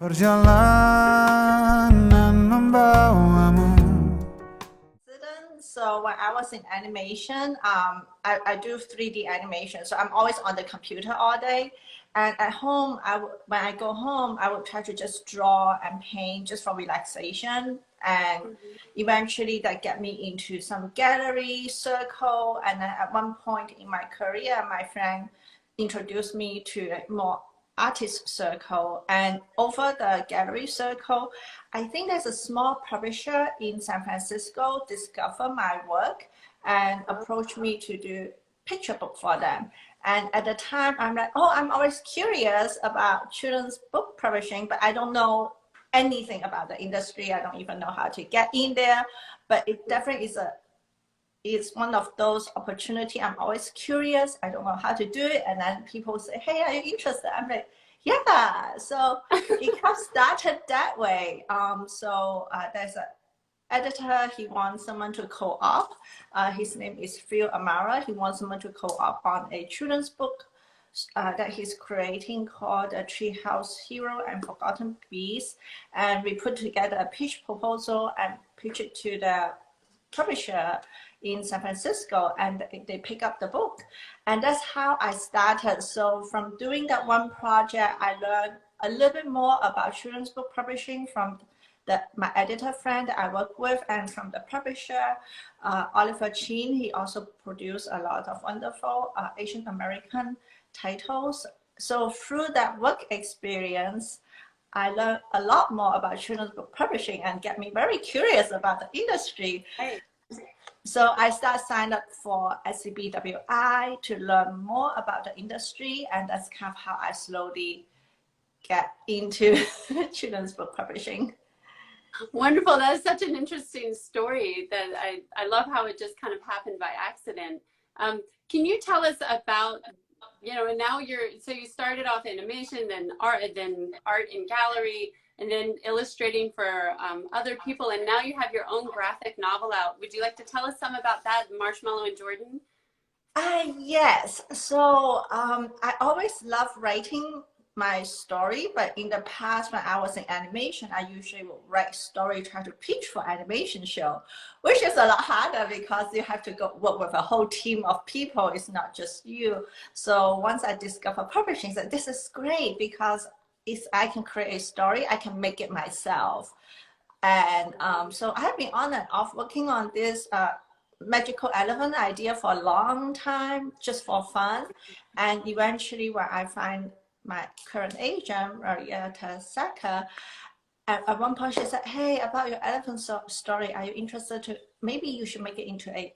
Perjalanan membawamu. So when I was in animation, I do 3D animation. So I'm always on the computer all day. And at home, when I go home, I would try to just draw and paint just for relaxation. And eventually that get me into some gallery circle. And then at one point in my career, my friend introduced me to a more artist circle. And over the gallery circle, I think there's a small publisher in San Francisco discover my work and approach me to do picture book for them. And at the time, I'm like, oh, I'm always curious about children's book publishing, but I don't know anything about the industry. I don't even know how to get in there. But it definitely is one of those opportunity. I'm always curious. I don't know how to do it. And then people say, hey, are you interested? I'm like, yeah. So it got started that way. There's an editor. He wants someone to co-op. His name is Amara. He wants someone to co-op on a children's book that he's creating called a Treehouse Hero and Forgotten Beast. And we put together a pitch proposal and pitch it to the publisher in San Francisco, and they pick up the book. And that's how I started. So from doing that one project, I learned a little bit more about children's book publishing from my editor friend that I work with, and from the publisher, Oliver Chin. He also produced a lot of wonderful Asian American titles. So through that work experience, I learned a lot more about children's book publishing and get me very curious about the industry. Right. So I signing up for SCBWI to learn more about the industry, and that's kind of how I slowly get into children's book publishing. Wonderful. That is such an interesting story that I love how it just kind of happened by accident. Can you tell us about, and now so you started off animation, then art in gallery, and then illustrating for other people, and now you have your own graphic novel out. Would you like to tell us some about that, Marshmallow and Jordan? Yes. So I always love writing my story, but in the past when I was in animation, I usually would write story, try to pitch for animation show, which is a lot harder because you have to go work with a whole team of people. It's not just you. So once I discovered publishing, I said, this is great because I can create a story, I can make it myself. And so I've been on and off working on this magical elephant idea for a long time, just for fun. And eventually when I find my current agent, Eliot Saka, at one point she said, hey, about your elephant story, are you interested to, maybe you should make it into a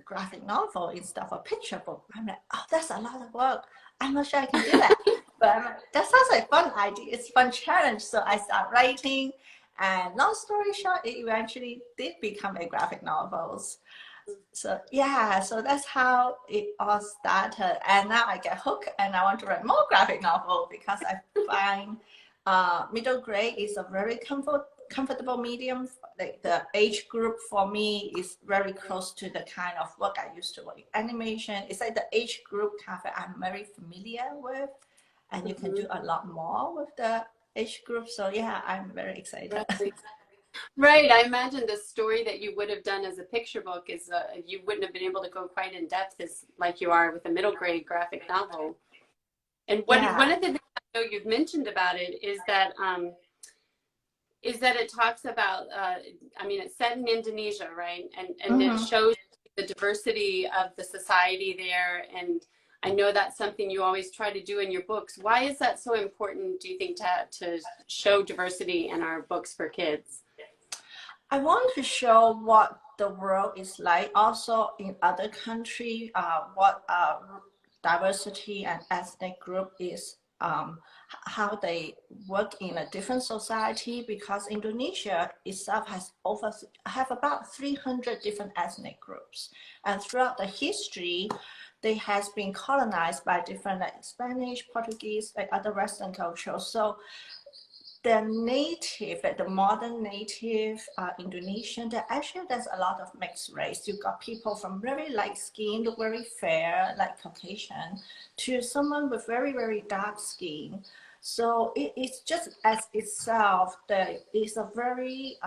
graphic novel instead of a picture book. I'm like, oh, that's a lot of work. I'm not sure I can do that. But I'm like, that sounds like a fun idea. It's a fun challenge. So I start writing, and long story short, it eventually did become a graphic novels. So yeah, so that's how it all started. And now I get hooked and I want to write more graphic novel because I find middle grade is a very comfortable medium. Like the age group for me is very close to the kind of work I used to work in animation. It's like the age group kind of I'm very familiar with, and you can do a lot more with the age group. So yeah, I'm very excited. Right. I imagine the story that you would have done as a picture book is you wouldn't have been able to go quite in depth as like you are with a middle grade graphic novel. And one of the things I know you've mentioned about it is that it talks about, it's set in Indonesia, right? And it shows the diversity of the society there. And I know that's something you always try to do in your books. Why is that so important, do you think, to show diversity in our books for kids? I want to show what the world is like also in other countries, what diversity and ethnic group is, how they work in a different society, because Indonesia itself have about 300 different ethnic groups, and throughout the history they has been colonized by different like Spanish, Portuguese, like other Western cultures. So the native, like the modern native Indonesian, there's a lot of mixed race. You've got people from very light skin to very fair, like Caucasian, to someone with very, very dark skin. So it's just as itself, there is a very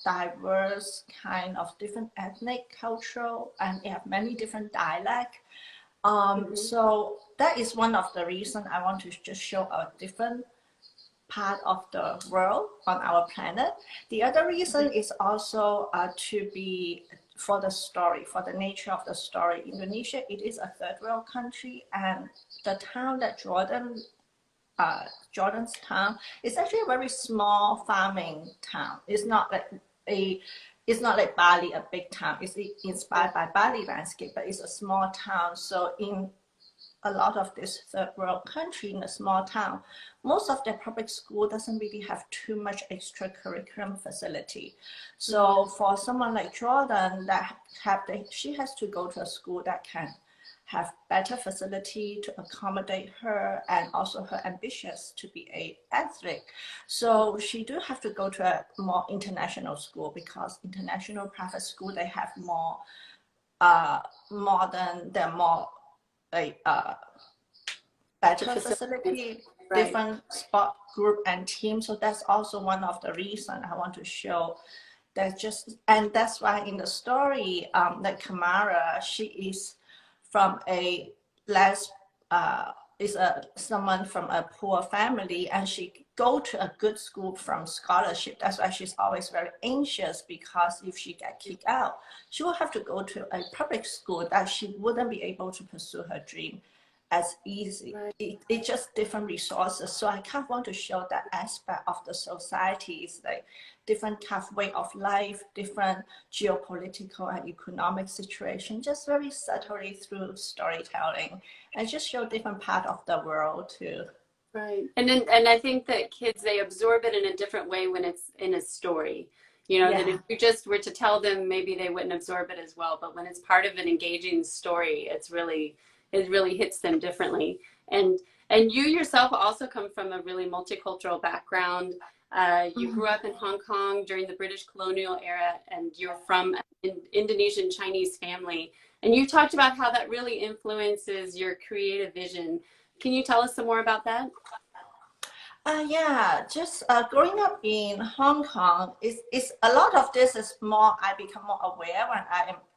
diverse kind of different ethnic, cultural, and it have many different dialects. So that is one of the reasons I want to just show a different part of the world on our planet. The other reason is also to be for the story, for the nature of the story. Indonesia, it is a third world country, and the town that Jordan's town is actually a very small farming town. It's not like Bali, a big town. It's inspired by Bali landscape, but it's a small town. So in a lot of this third world country in a small town, most of their public school doesn't really have too much extracurriculum facility. So for someone like Jordan she has to go to a school that can have better facility to accommodate her and also her ambitions to be an athlete. So she do have to go to a more international school because international private school, they have more modern, they're more better facility, different sport group and team. So that's also one of the reasons I want to show that and that's why in the story, that Amara, she is from a someone from a poor family, and she go to a good school from scholarship. That's why she's always very anxious, because if she get kicked out, she will have to go to a public school that she wouldn't be able to pursue her dream as easy. It's just different resources. So I kind of want to show that aspect of the societies, like different kind of way of life, different geopolitical and economic situation, just very subtly through storytelling, and just show different part of the world too. Right. And I think that kids, they absorb it in a different way when it's in a story. You know, that if you just were to tell them, maybe they wouldn't absorb it as well. But when it's part of an engaging story, it really hits them differently. And you yourself also come from a really multicultural background. You grew up in Hong Kong during the British colonial era, and you're from an Indonesian Chinese family. And you talked about how that really influences your creative vision. Can you tell us some more about that? Yeah, just growing up in Hong Kong, is a lot of this is more, I become more aware when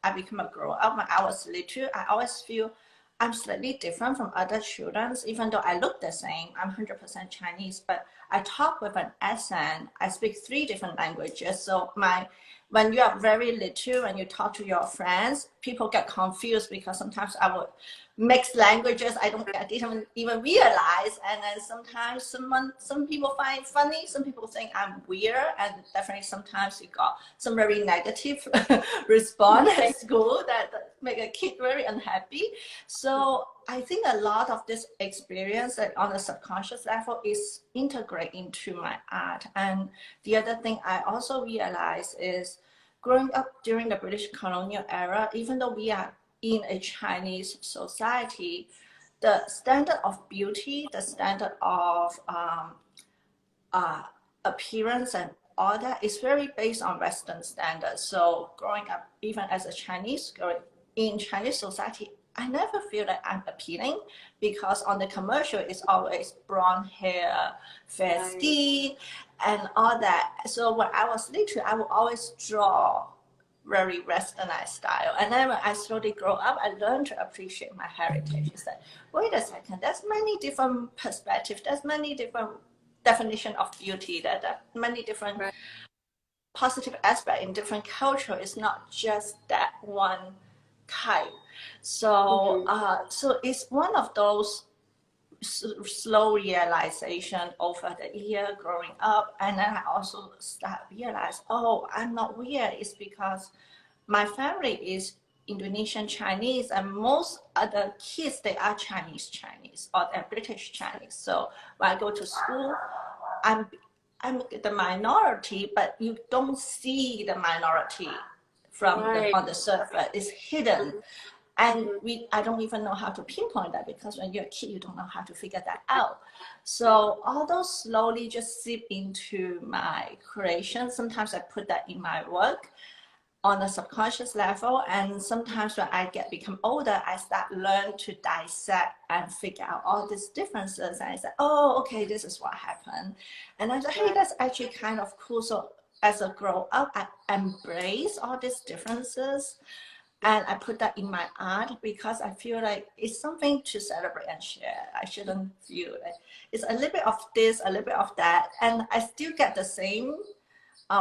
I become a grown up. When I was little, I always feel I'm slightly different from other children, even though I look the same. I'm 100% Chinese, but I talk with an accent. I speak 3 different languages. So when you are very little and you talk to your friends, people get confused because sometimes I would mix languages I didn't even realize. And then sometimes some people find it funny, some people think I'm weird, and definitely sometimes you got some very negative response at school that make a kid very unhappy. So I think a lot of this experience that on a subconscious level is integrated into my art. And the other thing I also realized is growing up during the British colonial era, even though we are in a Chinese society, the standard of beauty, the standard of appearance and all that is very based on Western standards. So growing up, even as a Chinese, in Chinese society, I never feel that I'm appealing, because on the commercial, it's always blonde hair, fair skin, and all that. So when I was little, I would always draw very westernized style. And then when I slowly grow up, I learned to appreciate my heritage. It's like, wait a second, there's many different perspectives, there's many different definition of beauty, there are many different positive aspects in different culture. It's not just that one type. So so it's one of those slow realization over the year growing up. And then I also start realize, oh, I'm not weird. It's because my family is Indonesian Chinese, and most other kids, they are Chinese or they're British Chinese. So when I go to school, I'm the minority, but you don't see the minority from on the surface. It's hidden. And I don't even know how to pinpoint that, because when you're a kid, you don't know how to figure that out. So all those slowly just seep into my creation. Sometimes I put that in my work. on a subconscious level. And sometimes when I become older, I start learn to dissect and figure out all these differences. And I said, oh, okay, this is what happened. And I said, hey, that's actually kind of cool. So as I grow up, I embrace all these differences. And I put that in my art because I feel like it's something to celebrate and share. I shouldn't feel like it's a little bit of this, a little bit of that. And I still get the same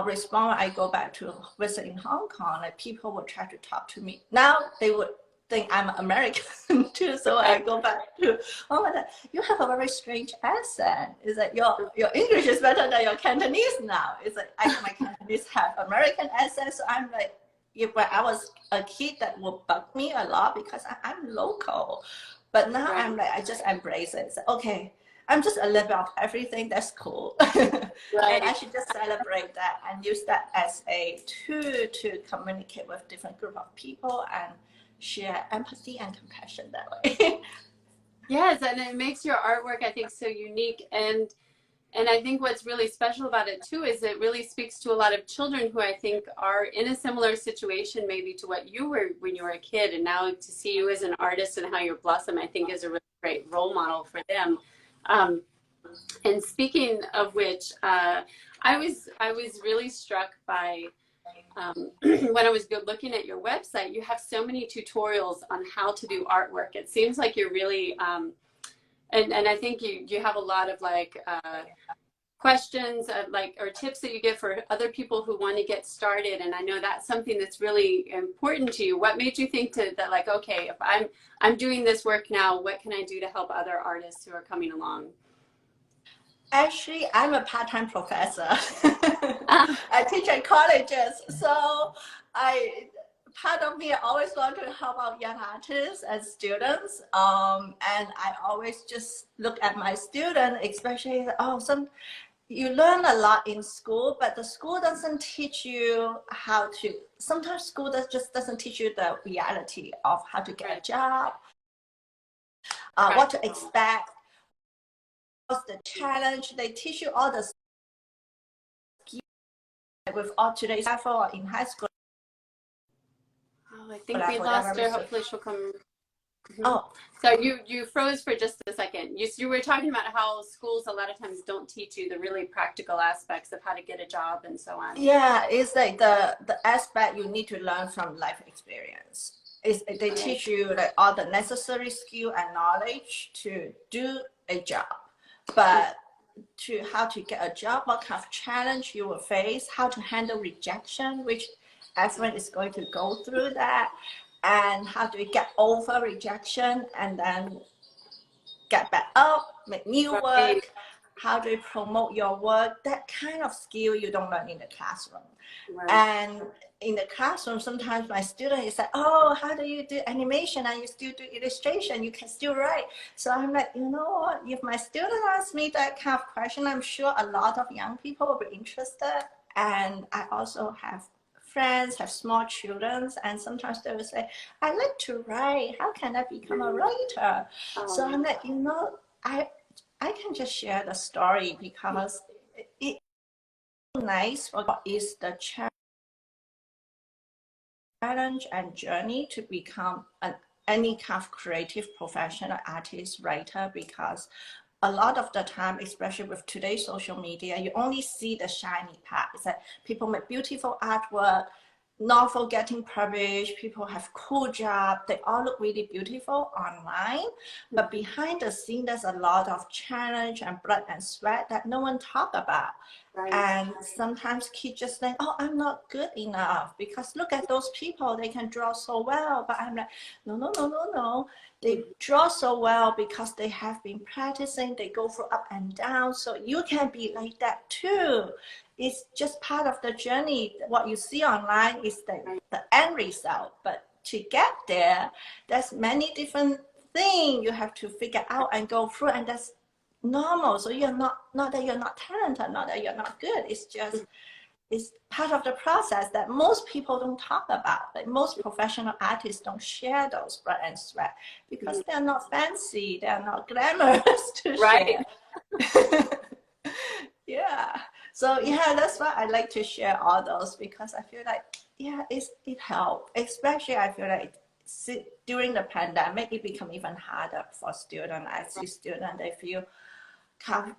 response when I go back to visit in Hong Kong. Like people would try to talk to me. Now they would think I'm American too. So I go back to, oh my God, you have a very strange accent. It's like your English is better than your Cantonese now. It's like my Cantonese have American accent. So I'm like, when I was a kid, that would bug me a lot because I'm local. But now I'm like, I just embrace it. So, okay, I'm just a little bit of everything. That's cool. And I should just celebrate that and use that as a tool to communicate with different group of people and share empathy and compassion that way. Yes, and it makes your artwork, I think, so unique. And I think what's really special about it too is it really speaks to a lot of children who I think are in a similar situation maybe to what you were when you were a kid, and now to see you as an artist and how you blossom, I think is a really great role model for them. And speaking of which, I was really struck by when I was looking at your website, you have so many tutorials on how to do artwork. It seems like you're really and I think you have a lot of like questions or tips that you give for other people who want to get started. And I know that's something that's really important to you. What made you think that like, okay, if I'm doing this work now, what can I do to help other artists who are coming along? Actually, I'm a part-time professor. I teach at colleges. So part of me, I always want to help out young artists and students. And I always just look at my students, especially, you learn a lot in school, but the school doesn't teach you how to, sometimes school just doesn't teach you the reality of how to get a job, what to expect, what's the challenge. They teach you all the skills with all today's level or in high school. I think we lost her. Hopefully she'll come. Oh, so you froze for just a second. You were talking about how schools a lot of times don't teach you the really practical aspects of how to get a job and so on. Yeah, it's like the aspect you need to learn from life experience. They teach you like all the necessary skill and knowledge to do a job, but to how to get a job, what kind of challenge you will face, how to handle rejection, which everyone is going to go through that, and how do we get over rejection and then get back up, make new work, how do you promote your work, that kind of skill you don't learn in the classroom. And in the classroom, sometimes my student is like, oh, how do you do animation and you still do illustration, you can still write. So I'm like, you know what, if my student asks me that kind of question, I'm sure a lot of young people will be interested. And I also have friends, have small children, and sometimes they will say, I like to write, how can I become a writer? So I'm like, you know, I can just share the story because it's nice for what is the challenge and journey to become any kind of creative professional artist, writer, because a lot of the time, especially with today's social media, you only see the shiny part. It's that people make beautiful artwork, novel getting published, people have cool jobs, they all look really beautiful online. But behind the scene, there's a lot of challenge and blood and sweat that no one talk about. And sometimes kids just think, oh, I'm not good enough because look at those people, they can draw so well. But I'm like, no. They draw so well because they have been practicing, they go through up and down. So you can be like that too. It's just part of the journey. What you see online is the end result. But to get there, there's many different things you have to figure out and go through, and that's normal. So you're not that you're not talented, not that you're not good. It's just it's part of the process that most people don't talk about. Like most professional artists don't share those blood and sweat because they're not fancy, they're not glamorous to share. Yeah. So yeah, that's why I like to share all those, because I feel like yeah, it helped. Especially I feel like during the pandemic, it become even harder for students. I see students, they feel kind of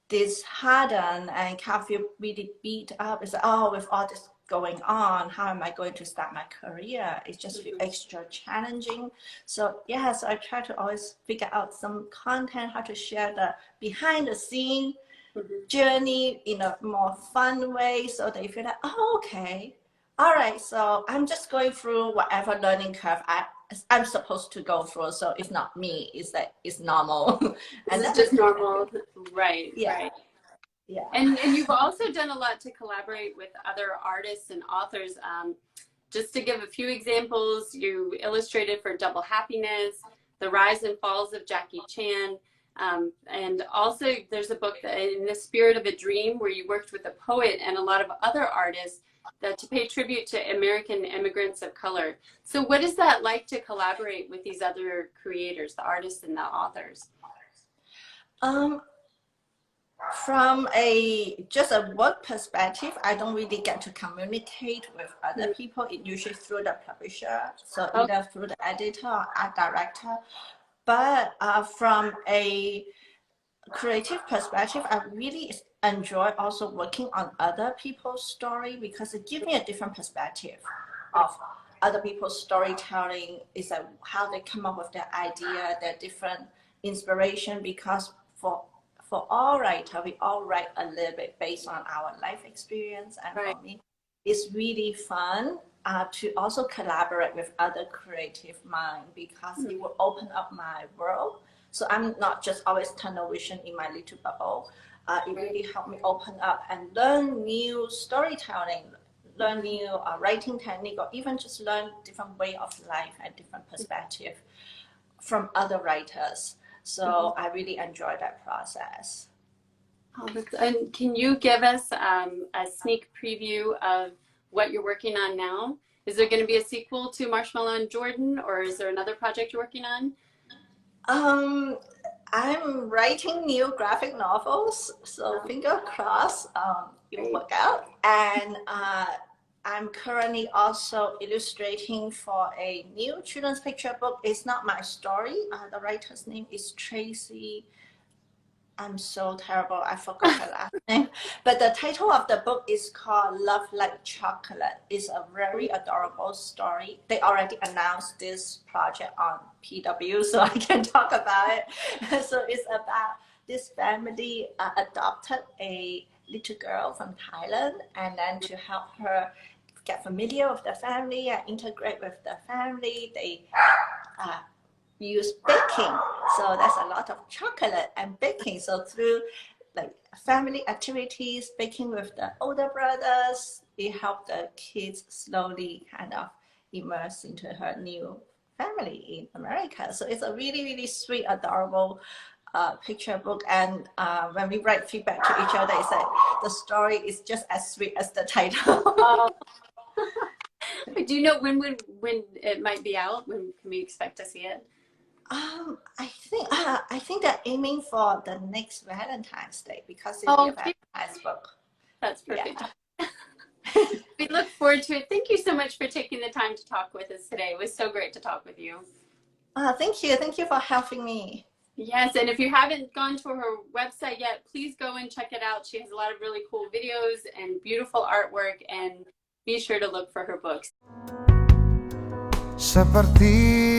disheartened and kind of feel really beat up. It's like, oh, with all this going on, how am I going to start my career? It just feel extra challenging. So yeah, so I try to always figure out some content, how to share the behind the scene journey in a more fun way, so they feel like, oh, okay, all right, so I'm just going through whatever learning curve I'm supposed to go through. So it's not me, it's like it's normal. And it's just normal, right? Yeah. Right. Yeah. And you've also done a lot to collaborate with other artists and authors. Just to give a few examples, you illustrated for Double Happiness, The Rise and Falls of Jackie Chan. And also there's a book that, In the Spirit of a Dream, where you worked with a poet and a lot of other artists to pay tribute to American immigrants of color. So what is that like to collaborate with these other creators, the artists and the authors? From just a work perspective, I don't really get to communicate with other people. It usually through the publisher, so either through the editor or art director. But from a creative perspective, I really enjoy also working on other people's story, because it gives me a different perspective of other people's storytelling. Is like how they come up with their idea, their different inspiration, because for all writers, we all write a little bit based on our life experience. And for me, it's really fun to also collaborate with other creative minds, because it will open up my world. So I'm not just always tunnel vision in my little bubble. It really helped me open up and learn new storytelling, learn new writing technique, or even just learn different way of life and different perspective from other writers. So I really enjoy that process. And can you give us a sneak preview of what you're working on now? Is there going to be a sequel to Marshmallow and Jordan, or is there another project you're working on? I'm writing new graphic novels, so finger crossed it will work out. And I'm currently also illustrating for a new children's picture book. It's not my story. The writer's name is Tracy. I'm so terrible, I forgot her last name. But the title of the book is called Love Like Chocolate. It's a very adorable story. They already announced this project on PW, so I can talk about it. So it's about this family adopted a little girl from Thailand, and then to help her get familiar with the family and integrate with the family, they use baking. So there's a lot of chocolate and baking. So through like family activities, baking with the older brothers, it helped the kids slowly kind of immerse into her new family in America. So it's a really, really sweet, adorable picture book. And when we write feedback to each other, it's like the story is just as sweet as the title. Do you know when it might be out? When can we expect to see it? I think they're aiming for the next Valentine's Day, because it's a Valentine's book. That's perfect. Yeah. We look forward to it. Thank you so much for taking the time to talk with us today. It was so great to talk with you. Thank you. Thank you for helping me. Yes, and if you haven't gone to her website yet, please go and check it out. She has a lot of really cool videos and beautiful artwork, and be sure to look for her books. Seperti